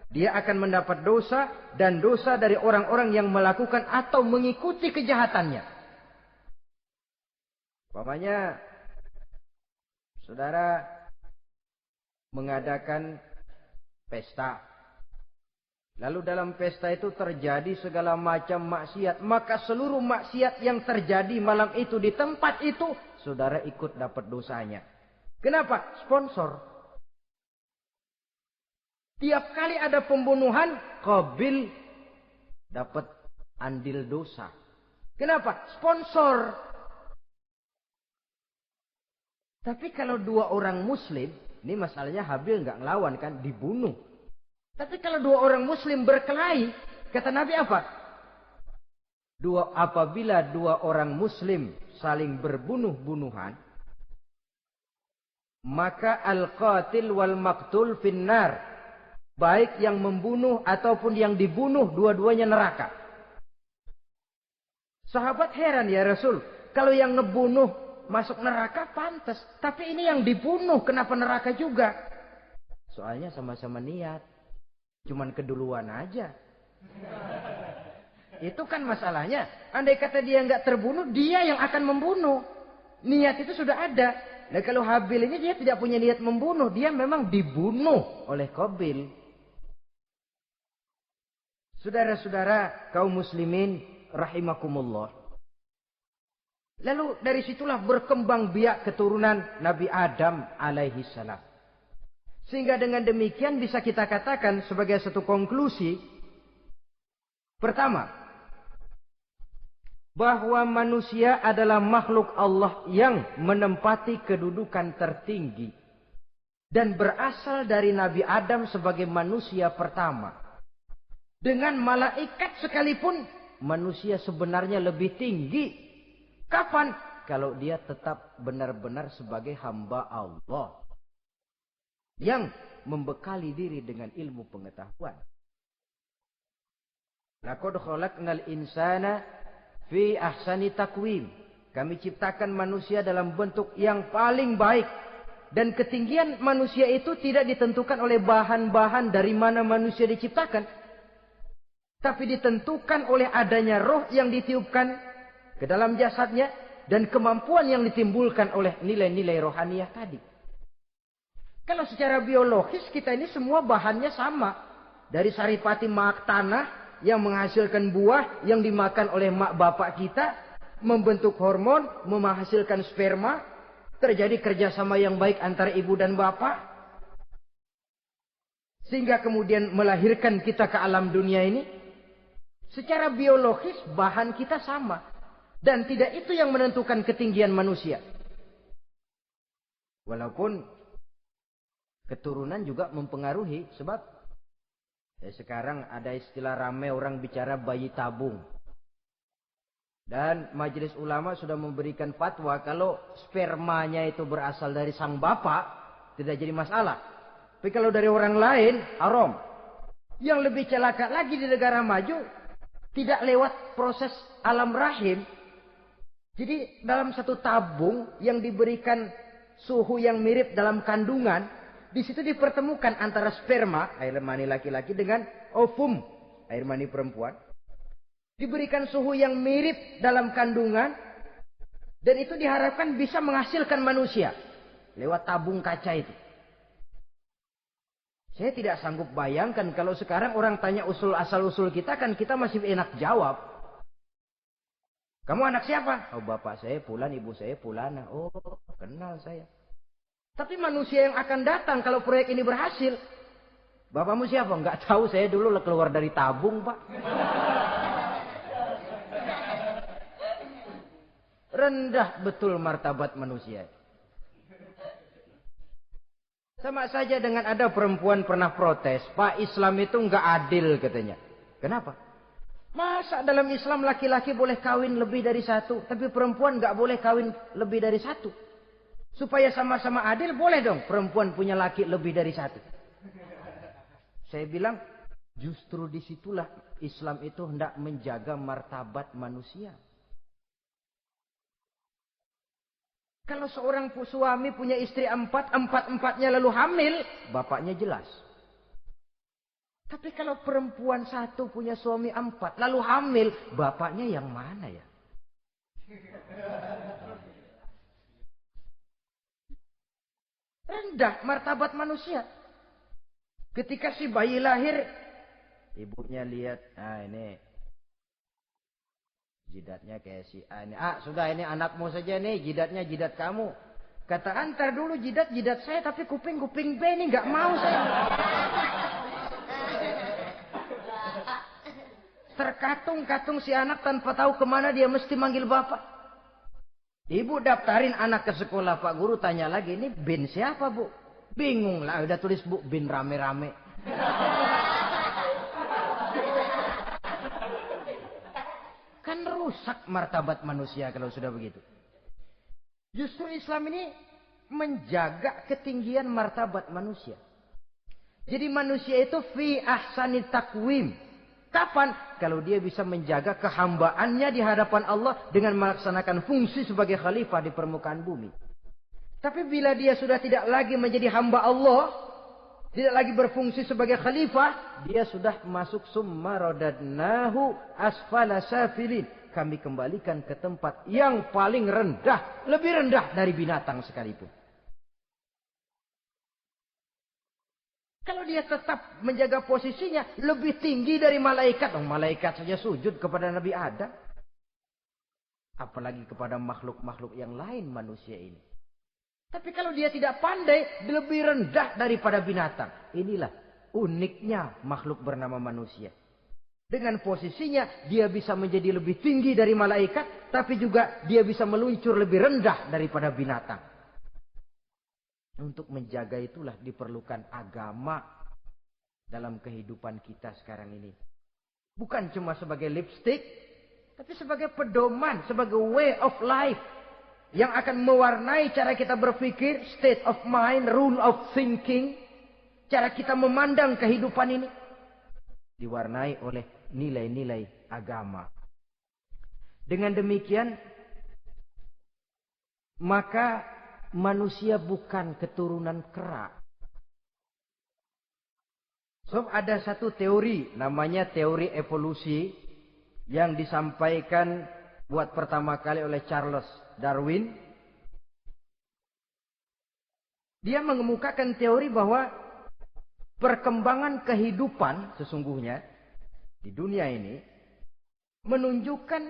[SPEAKER 1] dia akan mendapat dosa dan dosa dari orang-orang yang melakukan atau mengikuti kejahatannya. Umpamanya saudara mengadakan pesta. Lalu dalam pesta itu terjadi segala macam maksiat. Maka seluruh maksiat yang terjadi malam itu di tempat itu, saudara ikut dapat dosanya. Kenapa? Sponsor. Tiap kali ada pembunuhan, Qabil dapat andil dosa. Kenapa? Sponsor. Tapi kalau 2 orang muslim, ini masalahnya Habil nggak ngelawan kan, dibunuh. Tapi kalau 2 orang muslim berkelahi, kata Nabi apa? Apabila 2 orang muslim saling berbunuh-bunuhan, maka al-qatil wal maqtul finnar. Baik yang membunuh ataupun yang dibunuh, dua-duanya neraka. Sahabat heran, ya Rasul, kalau yang ngebunuh masuk neraka pantas. Tapi ini yang dibunuh, kenapa neraka juga? Soalnya sama-sama niat. Cuman keduluan aja. Itu kan masalahnya. Andai kata dia nggak terbunuh, dia yang akan membunuh. Niat itu sudah ada. Nah kalau Habil ini dia tidak punya niat membunuh. Dia memang dibunuh oleh Qabil. Saudara-saudara kaum muslimin rahimakumullah. Lalu dari situlah berkembang biak keturunan Nabi Adam alaihi salam. Sehingga dengan demikian bisa kita katakan sebagai satu konklusi. Pertama, bahwa manusia adalah makhluk Allah yang menempati kedudukan tertinggi. Dan berasal dari Nabi Adam sebagai manusia pertama. Dengan malaikat sekalipun, manusia sebenarnya lebih tinggi. Kapan? Kalau dia tetap benar-benar sebagai hamba Allah. Yang membekali diri dengan ilmu pengetahuan. Laqad khalaqnal insana fi ahsani taqwim. Kami ciptakan manusia dalam bentuk yang paling baik. Dan ketinggian manusia itu tidak ditentukan oleh bahan-bahan dari mana manusia diciptakan. Tapi ditentukan oleh adanya roh yang ditiupkan ke dalam jasadnya. Dan kemampuan yang ditimbulkan oleh nilai-nilai rohaniah tadi. Kalau secara biologis kita ini semua bahannya sama. Dari saripati mak tanah yang menghasilkan buah yang dimakan oleh mak bapak kita. Membentuk hormon, menghasilkan sperma. Terjadi kerjasama yang baik antara ibu dan bapak. Sehingga kemudian melahirkan kita ke alam dunia ini. Secara biologis bahan kita sama. Dan tidak itu yang menentukan ketinggian manusia. Walaupun keturunan juga mempengaruhi. Sebab sekarang ada istilah ramai orang bicara bayi tabung. Dan majelis ulama sudah memberikan fatwa. Kalau spermanya itu berasal dari sang bapak, tidak jadi masalah. Tapi kalau dari orang lain, haram. Yang lebih celaka lagi di negara maju, tidak lewat proses alam rahim. Jadi dalam satu tabung yang diberikan suhu yang mirip dalam kandungan, di situ dipertemukan antara sperma, air mani laki-laki, dengan ovum, air mani perempuan. Diberikan suhu yang mirip dalam kandungan, dan itu diharapkan bisa menghasilkan manusia lewat tabung kaca itu. Saya tidak sanggup bayangkan kalau sekarang orang tanya asal-usul kita, kan kita masih enak jawab. Kamu anak siapa? Oh, bapak saya Fulan, ibu saya Fulana. Oh, kenal saya. Tapi manusia yang akan datang kalau proyek ini berhasil. Bapakmu siapa? Enggak tahu, saya dulu keluar dari tabung, Pak. Rendah betul martabat manusia. Sama saja dengan ada perempuan pernah protes. Pak, Islam itu enggak adil katanya. Kenapa? Masa dalam Islam laki-laki boleh kawin lebih dari satu, tapi perempuan nggak boleh kawin lebih dari satu? Supaya sama-sama adil, boleh dong perempuan punya laki lebih dari satu. Saya bilang, justru disitulah Islam itu hendak menjaga martabat manusia. Kalau seorang suami punya istri empat-empatnya lalu hamil, bapaknya jelas. Tapi kalau perempuan satu punya suami 4, lalu hamil, bapaknya yang mana ya? Rendah martabat manusia. Ketika si bayi lahir, ibunya lihat, ini jidatnya kayak si A ini. Sudah ini anakmu saja nih, jidatnya jidat kamu. Kata antar dulu jidat saya, tapi kuping B ini nggak mau saya. Terkatung-katung si anak tanpa tahu kemana dia mesti manggil bapak. Ibu daftarin anak ke sekolah, Pak Guru tanya lagi, ini bin siapa Bu? Bingung lah, udah tulis Bu, bin rame-rame. Kan rusak martabat manusia kalau sudah begitu. Justru Islam ini menjaga ketinggian martabat manusia. Jadi manusia itu fi ahsani takwim. Kapan? Kalau dia bisa menjaga kehambaannya di hadapan Allah dengan melaksanakan fungsi sebagai khalifah di permukaan bumi. Tapi bila dia sudah tidak lagi menjadi hamba Allah, tidak lagi berfungsi sebagai khalifah, dia sudah masuk summa radadnahu asfala safilin. Kami kembalikan ke tempat yang paling rendah, lebih rendah dari binatang sekalipun. Kalau dia tetap menjaga posisinya lebih tinggi dari malaikat. Malaikat saja sujud kepada Nabi Adam. Apalagi kepada makhluk-makhluk yang lain manusia ini. Tapi kalau dia tidak pandai, lebih rendah daripada binatang. Inilah uniknya makhluk bernama manusia. Dengan posisinya dia bisa menjadi lebih tinggi dari malaikat. Tapi juga dia bisa meluncur lebih rendah daripada binatang. Untuk menjaga itulah diperlukan agama dalam kehidupan kita sekarang ini. Bukan cuma sebagai lipstick, tapi sebagai pedoman, sebagai way of life. Yang akan mewarnai cara kita berpikir, state of mind, rule of thinking. Cara kita memandang kehidupan ini. Diwarnai oleh nilai-nilai agama. Dengan demikian, maka manusia bukan keturunan kera. So, ada satu teori, namanya teori evolusi, yang disampaikan buat pertama kali oleh Charles Darwin. Dia mengemukakan teori bahwa perkembangan kehidupan sesungguhnya di dunia ini menunjukkan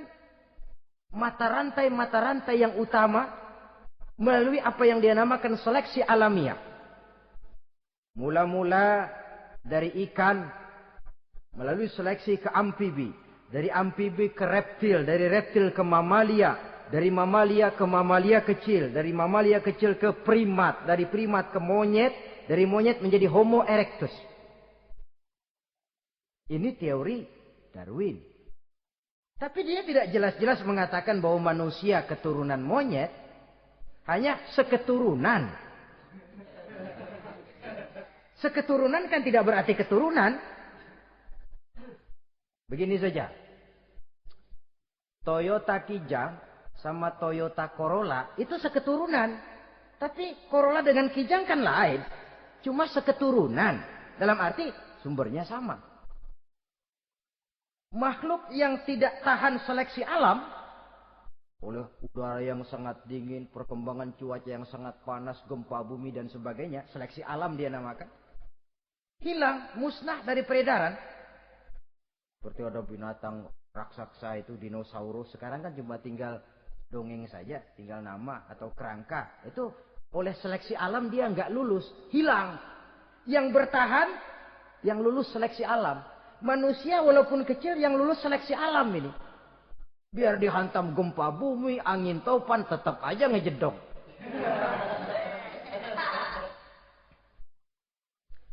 [SPEAKER 1] mata rantai yang utama melalui apa yang dia namakan seleksi alamiah. Mula-mula dari ikan, melalui seleksi ke amfibi. Dari amfibi ke reptil, dari reptil ke mamalia. Dari mamalia ke mamalia kecil. Dari mamalia kecil ke primat. Dari primat ke monyet. Dari monyet menjadi Homo erectus. Ini teori Darwin. Tapi dia tidak jelas-jelas mengatakan bahwa manusia keturunan monyet. Hanya seketurunan. Seketurunan kan tidak berarti keturunan. Begini saja. Toyota Kijang sama Toyota Corolla itu seketurunan. Tapi Corolla dengan Kijang kan lain. Cuma seketurunan. Dalam arti sumbernya sama. Makhluk yang tidak tahan seleksi alam. Oleh udara yang sangat dingin, perkembangan cuaca yang sangat panas, gempa bumi dan sebagainya. Seleksi alam dia namakan. Hilang, musnah dari peredaran. Seperti ada binatang raksasa itu, dinosaurus. Sekarang kan cuma tinggal dongeng saja. Tinggal nama atau kerangka. Itu oleh seleksi alam dia nggak lulus. Hilang. Yang bertahan, yang lulus seleksi alam. Manusia walaupun kecil yang lulus seleksi alam ini. Biar dihantam gempa bumi, angin topan, tetap aja ngejedok.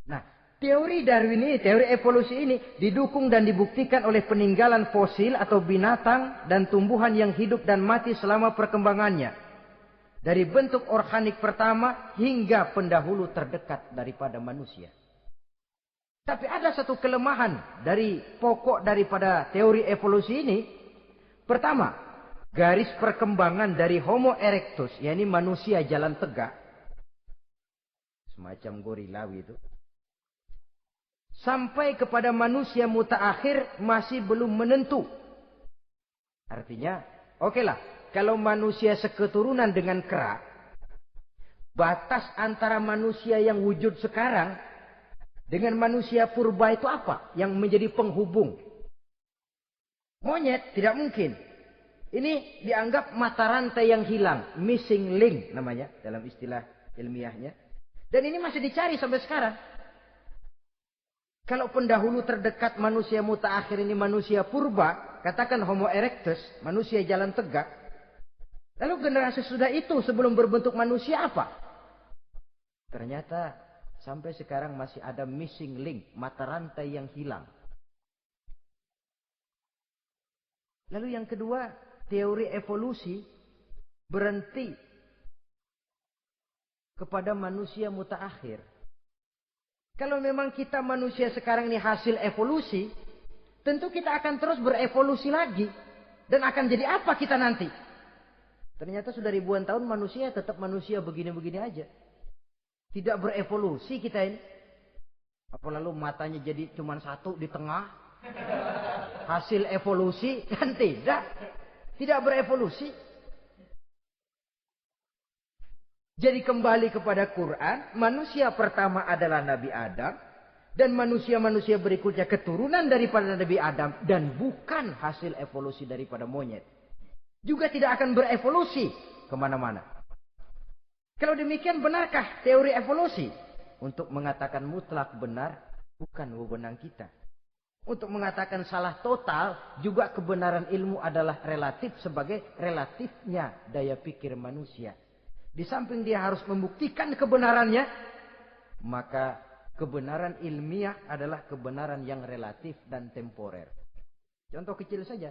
[SPEAKER 1] Nah, teori Darwin ini, teori evolusi ini didukung dan dibuktikan oleh peninggalan fosil atau binatang dan tumbuhan yang hidup dan mati selama perkembangannya. Dari bentuk organik pertama hingga pendahulu terdekat daripada manusia. Tapi ada satu kelemahan dari pokok daripada teori evolusi ini. Pertama, garis perkembangan dari Homo erectus, yakni manusia jalan tegak, semacam gorilawi itu, sampai kepada manusia mutaakhir masih belum menentu. Artinya, okelah, kalau manusia seketurunan dengan kera, batas antara manusia yang wujud sekarang dengan manusia purba itu apa yang menjadi penghubung? Monyet tidak mungkin. Ini dianggap mata rantai yang hilang, missing link namanya dalam istilah ilmiahnya. Dan ini masih dicari sampai sekarang. Kalau pendahulu terdekat manusia mutaakhir ini manusia purba, katakan Homo erectus, manusia jalan tegak. Lalu generasi sudah itu sebelum berbentuk manusia apa? Ternyata sampai sekarang masih ada missing link, mata rantai yang hilang. Lalu yang kedua, teori evolusi berhenti kepada manusia mutaakhir. Kalau memang kita manusia sekarang ini hasil evolusi, tentu kita akan terus berevolusi lagi. Dan akan jadi apa kita nanti? Ternyata sudah ribuan tahun manusia tetap manusia begini-begini aja. Tidak berevolusi kita ini. Apa lalu matanya jadi cuma satu di tengah? Hasil evolusi? Kan tidak. Tidak berevolusi. Jadi kembali kepada Quran, manusia pertama adalah Nabi Adam. Dan manusia-manusia berikutnya keturunan daripada Nabi Adam. Dan bukan hasil evolusi daripada monyet. Juga tidak akan berevolusi kemana-mana. Kalau demikian benarkah teori evolusi? Untuk mengatakan mutlak benar, bukan wewenang kita. Untuk mengatakan salah total, juga kebenaran ilmu adalah relatif sebagai relatifnya daya pikir manusia. Di samping dia harus membuktikan kebenarannya, maka kebenaran ilmiah adalah kebenaran yang relatif dan temporer. Contoh kecil saja.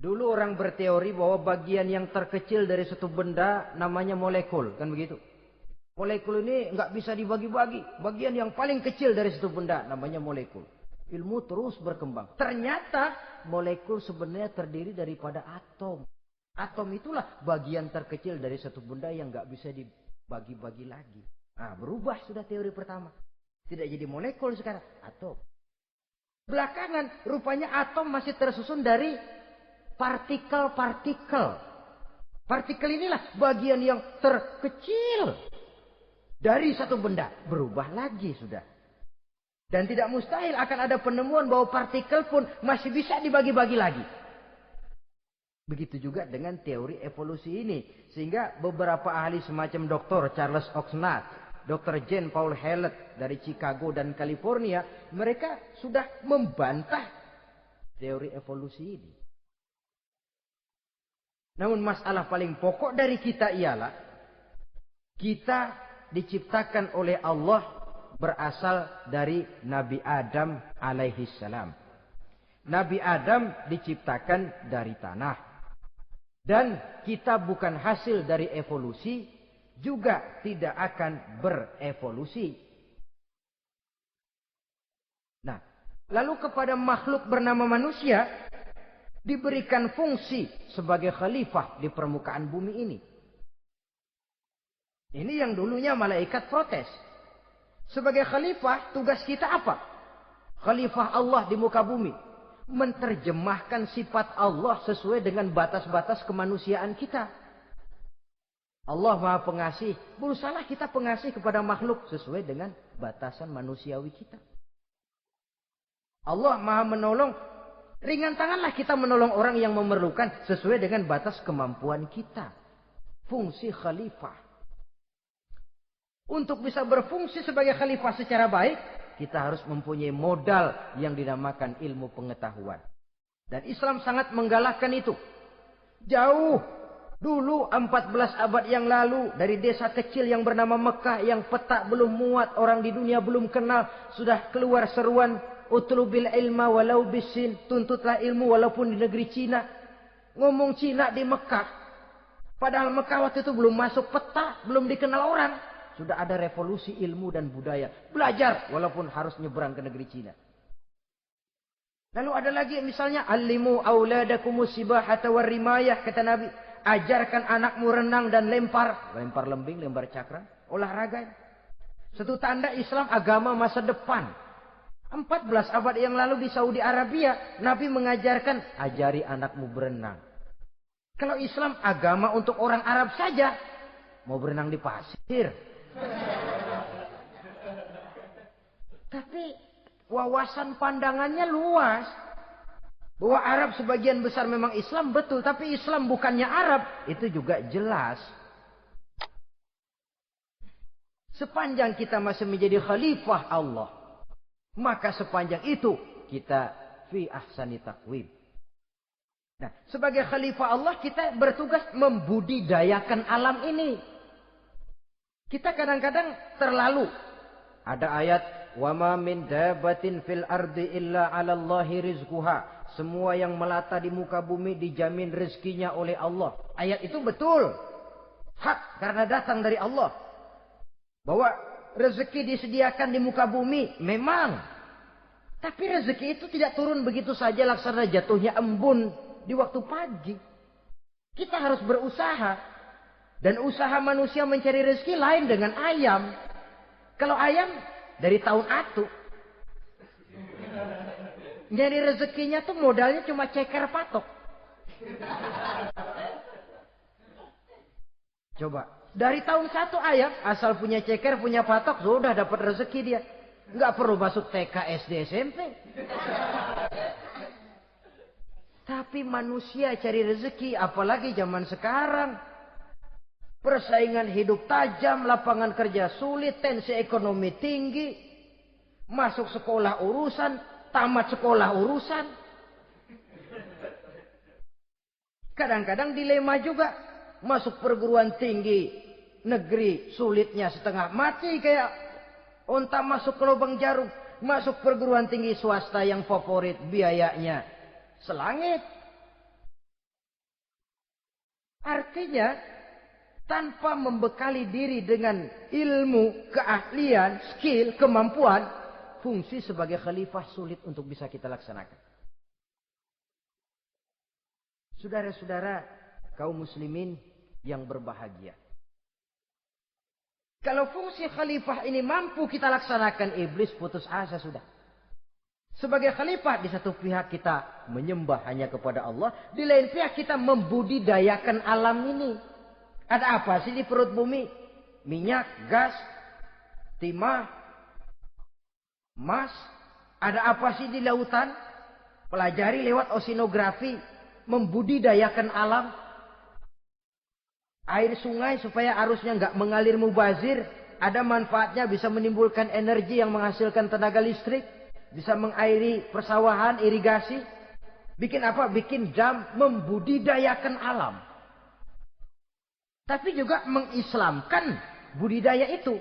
[SPEAKER 1] Dulu orang berteori bahwa bagian yang terkecil dari satu benda namanya molekul, kan begitu? Molekul ini nggak bisa dibagi-bagi. Bagian yang paling kecil dari satu benda namanya molekul. Ilmu terus berkembang. Ternyata molekul sebenarnya terdiri daripada atom. Atom itulah bagian terkecil dari satu benda yang nggak bisa dibagi-bagi lagi. Nah, berubah sudah teori pertama. Tidak jadi molekul sekarang, atom. Belakangan rupanya atom masih tersusun dari partikel-partikel. Partikel inilah bagian yang terkecil dari satu benda. Berubah lagi sudah. Dan tidak mustahil akan ada penemuan bahwa partikel pun masih bisa dibagi-bagi lagi. Begitu juga dengan teori evolusi ini. Sehingga beberapa ahli semacam Dr. Charles Oxnard, Dr. Jane Paul Hallett dari Chicago dan California, mereka sudah membantah teori evolusi ini. Namun masalah paling pokok dari kita ialah kita diciptakan oleh Allah berasal dari Nabi Adam alaihi salam. Nabi Adam diciptakan dari tanah. Dan kita bukan hasil dari evolusi, juga tidak akan berevolusi. Nah, lalu kepada makhluk bernama manusia diberikan fungsi sebagai khalifah di permukaan bumi ini. Ini yang dulunya malaikat protes. Sebagai khalifah, tugas kita apa? Khalifah Allah di muka bumi. Menerjemahkan sifat Allah sesuai dengan batas-batas kemanusiaan kita. Allah Maha Pengasih. Berusahalah kita pengasih kepada makhluk sesuai dengan batasan manusiawi kita. Allah Maha Menolong. Ringan tanganlah kita menolong orang yang memerlukan sesuai dengan batas kemampuan kita. Fungsi khalifah. Untuk bisa berfungsi sebagai khalifah secara baik, kita harus mempunyai modal yang dinamakan ilmu pengetahuan. Dan Islam sangat menggalakkan itu. Jauh dulu 14 abad yang lalu, dari desa kecil yang bernama Mekah yang peta belum muat, orang di dunia belum kenal, sudah keluar seruan utlubil ilma walau bisin, tuntutlah ilmu walaupun di negeri Cina. Ngomong Cina di Mekah. Padahal Mekah waktu itu belum masuk peta, belum dikenal orang. Sudah ada revolusi ilmu dan budaya. Belajar walaupun harus nyebrang ke negeri Cina. Lalu ada lagi misalnya alimu auladakumus sibahata warrimayah, kata Nabi, ajarkan anakmu renang dan lempar lembing, lempar cakram, olahraga. Satu tanda Islam agama masa depan. 14 abad yang lalu di Saudi Arabia, Nabi mengajarkan ajari anakmu berenang. Kalau Islam agama untuk orang Arab saja, mau berenang di pasir. Tapi wawasan pandangannya luas. Bahwa Arab sebagian besar memang Islam, betul. Tapi Islam bukannya Arab, itu juga jelas. Sepanjang kita masih menjadi khalifah Allah, maka sepanjang itu kita fi ahsani taqwim. Nah, sebagai khalifah Allah kita bertugas membudidayakan alam ini. Kita kadang-kadang terlalu. Ada ayat, wa ma min dabatin fil ardi illa 'ala Allahi rizquha. Semua yang melata di muka bumi dijamin rezekinya oleh Allah. Ayat itu betul. Hak karena datang dari Allah. Bahwa rezeki disediakan di muka bumi memang. Tapi rezeki itu tidak turun begitu saja laksana jatuhnya embun di waktu pagi. Kita harus berusaha. Dan usaha manusia mencari rezeki lain dengan ayam. Kalau ayam dari tahun atu. Nyari rezekinya tuh modalnya cuma ceker patok. Coba. Dari tahun 1 ayam asal punya ceker, punya patok, sudah dapat rezeki dia. Nggak perlu masuk TK, SD, SMP. Tapi manusia cari rezeki, apalagi zaman sekarang. Persaingan hidup tajam, lapangan kerja sulit, tensi ekonomi tinggi. Masuk sekolah urusan, tamat sekolah urusan. Kadang-kadang dilema juga. Masuk perguruan tinggi negeri sulitnya setengah mati kayak unta masuk ke lubang jarum. Masuk perguruan tinggi swasta yang favorit biayanya selangit. Artinya tanpa membekali diri dengan ilmu, keahlian, skill, kemampuan, fungsi sebagai khalifah sulit untuk bisa kita laksanakan. Saudara-saudara kaum muslimin yang berbahagia. Kalau fungsi khalifah ini mampu kita laksanakan, iblis putus asa sudah. Sebagai khalifah, di satu pihak kita menyembah hanya kepada Allah. Di lain pihak kita membudidayakan alam ini. Ada apa sih di perut bumi? Minyak, gas, timah, emas. Ada apa sih di lautan? Pelajari lewat oceanografi. Membudidayakan alam. Air sungai supaya arusnya nggak mengalir mubazir. Ada manfaatnya, bisa menimbulkan energi yang menghasilkan tenaga listrik. Bisa mengairi persawahan, irigasi. Bikin apa? Bikin dam, membudidayakan alam. Tapi juga mengislamkan budidaya itu.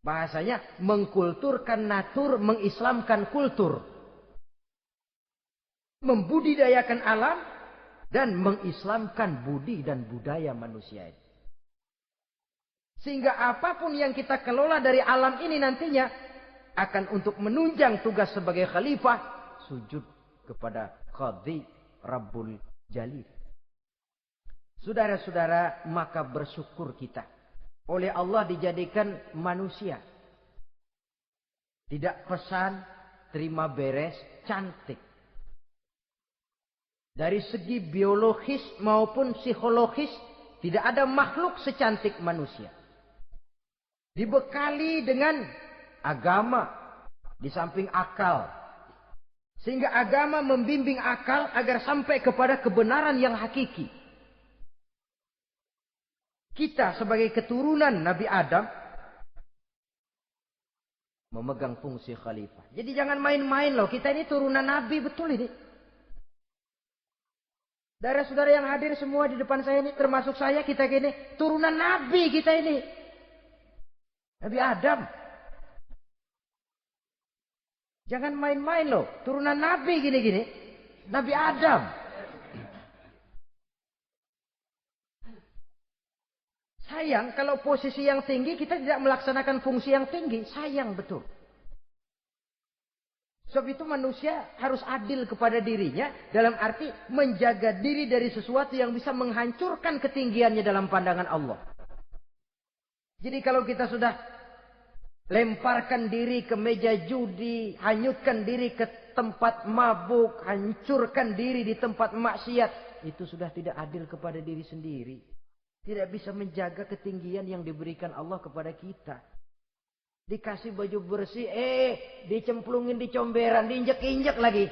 [SPEAKER 1] Bahasanya mengkulturkan natur, mengislamkan kultur. Membudidayakan alam dan mengislamkan budi dan budaya manusia itu. Sehingga apapun yang kita kelola dari alam ini nantinya akan untuk menunjang tugas sebagai khalifah, sujud kepada Qadhi Rabbul Jalil. Saudara-saudara, maka bersyukur kita. Oleh Allah dijadikan manusia. Tidak pesan, terima beres, cantik. Dari segi biologis maupun psikologis, tidak ada makhluk secantik manusia. Dibekali dengan agama, di samping akal. Sehingga agama membimbing akal agar sampai kepada kebenaran yang hakiki. Kita sebagai keturunan Nabi Adam memegang fungsi khalifah. Jadi jangan main-main loh. Kita ini turunan Nabi, betul ini. Saudara-saudara yang hadir semua di depan saya ini, termasuk saya, kita gini, turunan Nabi kita ini. Nabi Adam. Jangan main-main loh. Turunan Nabi gini-gini. Nabi Adam. Sayang kalau posisi yang tinggi kita tidak melaksanakan fungsi yang tinggi. Sayang betul. Sebab itu manusia harus adil kepada dirinya. Dalam arti menjaga diri dari sesuatu yang bisa menghancurkan ketinggiannya dalam pandangan Allah. Jadi kalau kita sudah lemparkan diri ke meja judi, hanyutkan diri ke tempat mabuk, hancurkan diri di tempat maksiat, itu sudah tidak adil kepada diri sendiri. Tidak bisa menjaga ketinggian yang diberikan Allah kepada kita. Dikasih baju bersih, dicemplungin di comberan, diinjek-injek lagi.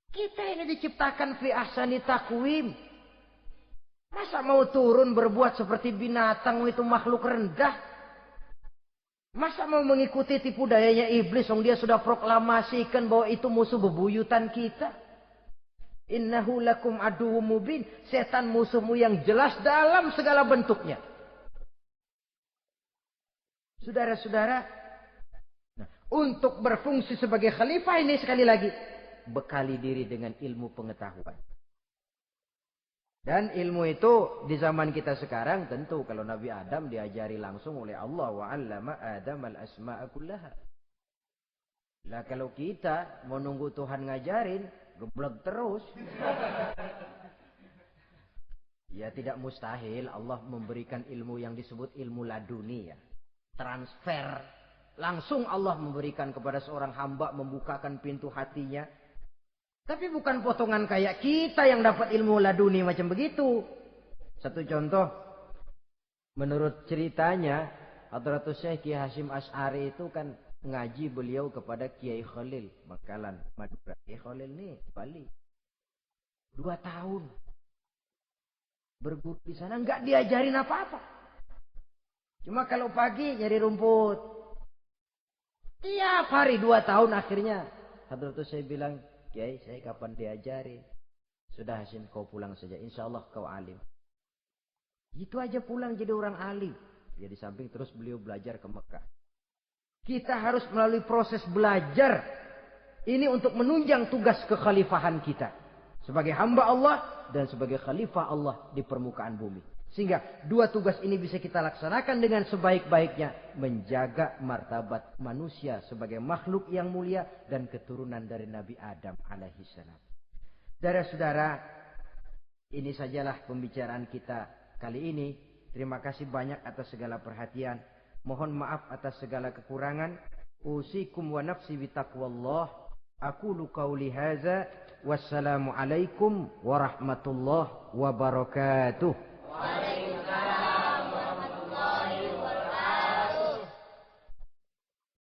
[SPEAKER 1] Kita ini diciptakan fi ahsani taqwim. Masa mau turun berbuat seperti binatang, itu makhluk rendah? Masa mau mengikuti tipu dayanya iblis, dia sudah proklamasikan bahwa itu musuh bebuyutan kita? Innahu lakum aduwwum mubin. Setan musuhmu yang jelas dalam segala bentuknya. Saudara-saudara, untuk berfungsi sebagai khalifah ini sekali lagi, bekali diri dengan ilmu pengetahuan. Dan ilmu itu di zaman kita sekarang tentu kalau Nabi Adam diajari langsung oleh Allah, wa 'allama Adam al-asma'a kullaha. Lah kalau kita mau nunggu Tuhan ngajarin, geblek terus. Ya tidak mustahil Allah memberikan ilmu yang disebut ilmu laduni ya. Transfer. Langsung Allah memberikan kepada seorang hamba, membukakan pintu hatinya. Tapi bukan potongan kayak kita yang dapat ilmu laduni macam begitu. Satu contoh. Menurut ceritanya, Hadratus Syekh Kiai Hasyim Asy'ari itu kan ngaji beliau kepada Kiai Khalil Bangkalan, Madura. Kiai Khalil nih Bali. 2 tahun. Berguru di sana enggak diajarin apa-apa. Cuma kalau pagi nyari rumput. Tiap hari 2 tahun akhirnya. Hadratus saya bilang, Kiai saya kapan diajari? Sudah Hasyim kau pulang saja. Insya Allah kau alim. Gitu aja pulang jadi orang alim. Ya di samping terus beliau belajar ke Mekah. Kita harus melalui proses belajar. Ini untuk menunjang tugas kekhalifahan kita. Sebagai hamba Allah dan sebagai khalifah Allah di permukaan bumi. Sehingga 2 tugas ini bisa kita laksanakan dengan sebaik-baiknya. Menjaga martabat manusia sebagai makhluk yang mulia. Dan keturunan dari Nabi Adam alaihissalam. Saudara-saudara, ini sajalah pembicaraan kita kali ini. Terima kasih banyak atas segala perhatian. Mohon maaf atas segala kekurangan. Usikum wa nafsi bitaqwallah. Aqulu qawli hadza. Wassalamualaikum warahmatullahi wabarakatuh.